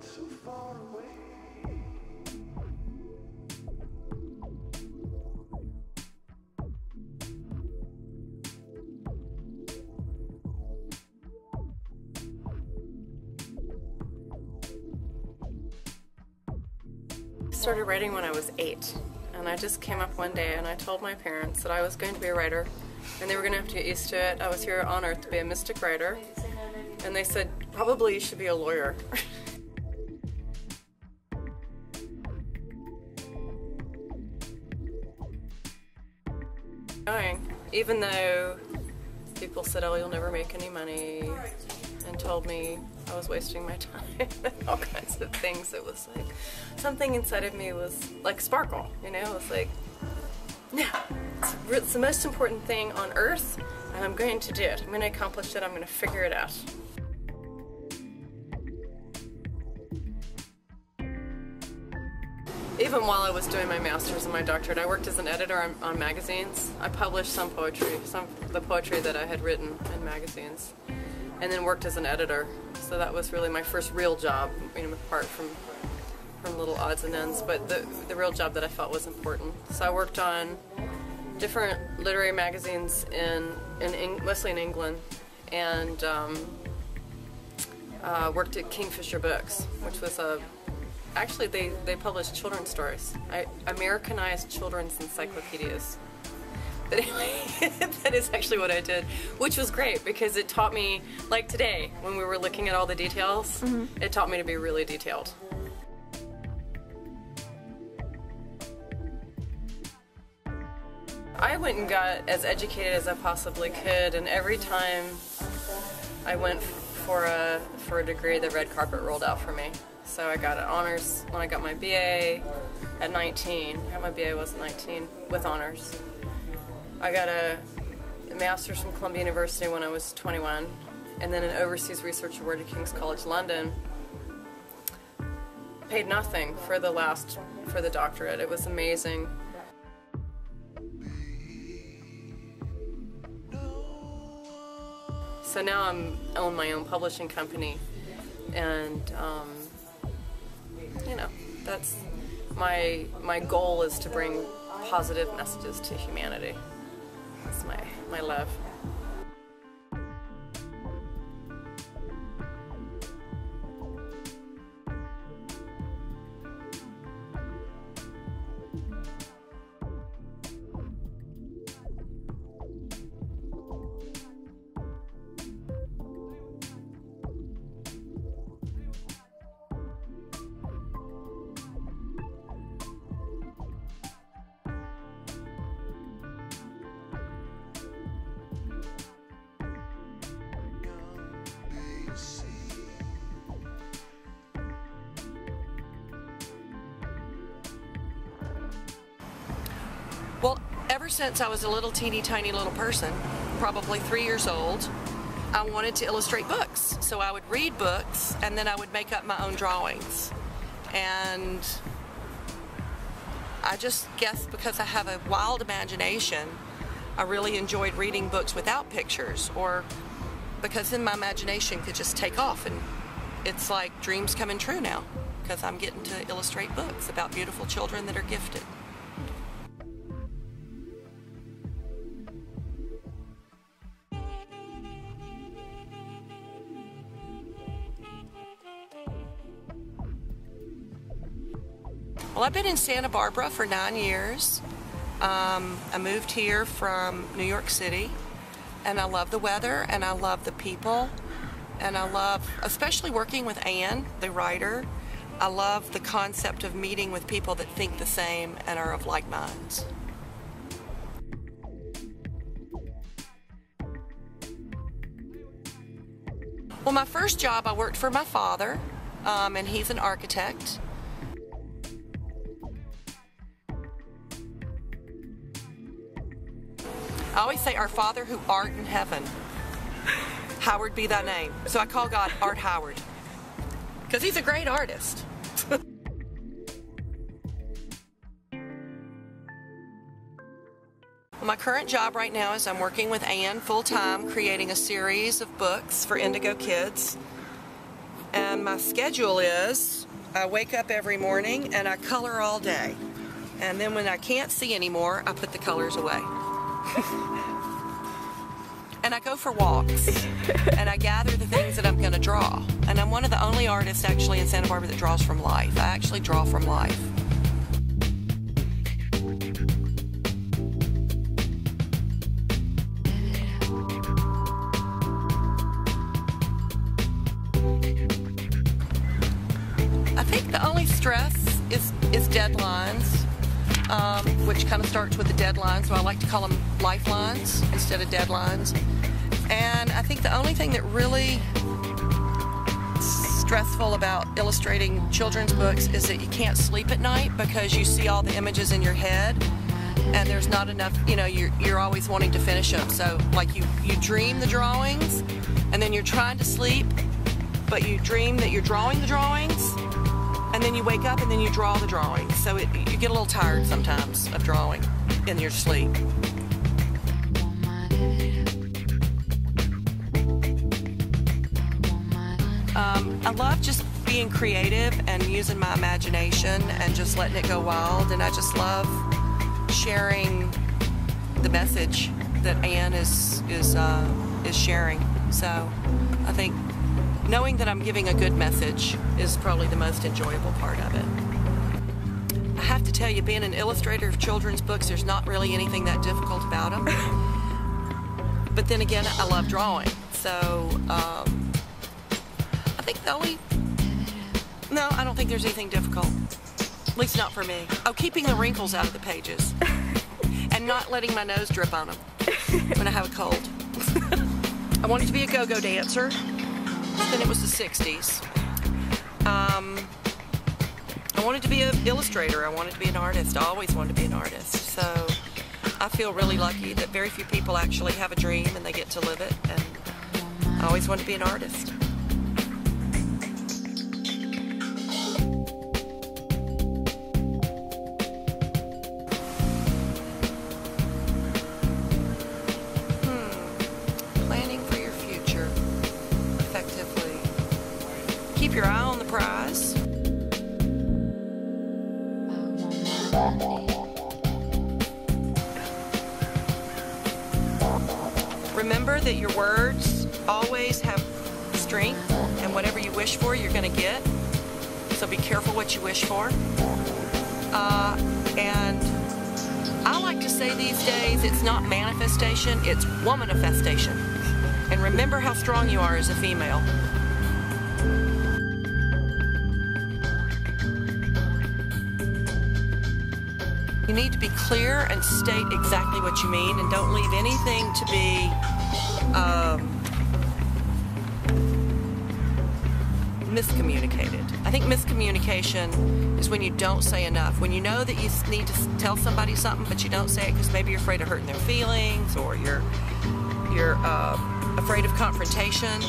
so far away. I started writing when I was 8, and I just came up one day and I told my parents that I was going to be a writer and they were going to have to get used to it. I was here on earth to be a mystic writer, and they said, probably you should be a lawyer. Even though people said, oh, you'll never make any money, and told me I was wasting my time and all kinds of things, it was like something inside of me was like sparkle, you know. It was like, no, it's the most important thing on earth and I'm going to do it. I'm going to accomplish it. I'm going to figure it out. Even while I was doing my master's and my doctorate, I worked as an editor on magazines. I published some poetry, the poetry that I had written in magazines, and then worked as an editor. So that was really my first real job, you know, apart from little odds and ends, but the real job that I felt was important. So I worked on different literary magazines mostly in England, and worked at Kingfisher Books, which was actually they published children's stories. I Americanized children's encyclopedias. But anyway, that is actually what I did, which was great because it taught me, like today, when we were looking at all the details, it taught me to be really detailed. I went and got as educated as I possibly could, and every time I went for a degree, the red carpet rolled out for me. So I got an honors when I got my BA at 19. I got my BA was 19 with honors. I got a master's from Columbia University when I was 21, and then an overseas research award at King's College London. Paid nothing for the doctorate. It was amazing. So now I own my own publishing company, and you know, that's my goal is to bring positive messages to humanity. That's my love. Well, ever since I was a little teeny tiny little person, probably 3 years old, I wanted to illustrate books. So I would read books and then I would make up my own drawings. And I just guess because I have a wild imagination, I really enjoyed reading books without pictures, or because then my imagination could just take off, and it's like dreams coming true now because I'm getting to illustrate books about beautiful children that are gifted. Well, I've been in Santa Barbara for 9 years. I moved here from New York City, and I love the weather, and I love the people, and I love, especially working with Ayn, the writer, I love the concept of meeting with people that think the same and are of like minds. Well, my first job, I worked for my father, and he's an architect. I always say, our Father who art in heaven, hallowed be thy name. So I call God Art Howard, because he's a great artist. My current job right now is I'm working with Ayn full-time, creating a series of books for Indigo Kids. And my schedule is I wake up every morning and I color all day. And then when I can't see anymore, I put the colors away. And I go for walks, and I gather the things that I'm going to draw. And I'm one of the only artists actually in Santa Barbara that draws from life. I actually draw from life. I think the only stress is deadlines, which kind of starts with the deadline, so I like to call them lifelines instead of deadlines. And I think the only thing that really stressful about illustrating children's books is that you can't sleep at night because you see all the images in your head and there's not enough, you know, you're always wanting to finish them. So like you dream the drawings and then you're trying to sleep, but you dream that you're drawing the drawings, and then you wake up and then you draw the drawings. So you get a little tired sometimes of drawing in your sleep. I love just being creative and using my imagination and just letting it go wild, and I just love sharing the message that Ayn is sharing. So I think knowing that I'm giving a good message is probably the most enjoyable part of it. I have to tell you, being an illustrator of children's books, there's not really anything that difficult about them. But then again, I love drawing. So I think no, I don't think there's anything difficult. At least not for me. Oh, keeping the wrinkles out of the pages. And not letting my nose drip on them when I have a cold. I wanted to be a go-go dancer. Then it was the 60s. I wanted to be an illustrator. I wanted to be an artist. I always wanted to be an artist. So I feel really lucky that very few people actually have a dream and they get to live it. And I always wanted to be an artist. Keep your eye on the prize. Remember that your words always have strength, and whatever you wish for, you're going to get. So be careful what you wish for. And I like to say these days, it's not manifestation, it's womanifestation. And remember how strong you are as a female. You need to be clear and state exactly what you mean, and don't leave anything to be miscommunicated. I think miscommunication is when you don't say enough. When you know that you need to tell somebody something, but you don't say it because maybe you're afraid of hurting their feelings, or you're afraid of confrontation.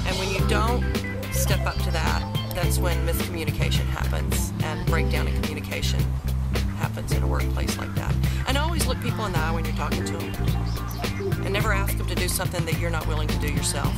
And when you don't step up to that, that's when miscommunication happens and breakdown in communication happens in a workplace like that. And always look people in the eye when you're talking to them. And never ask them to do something that you're not willing to do yourself.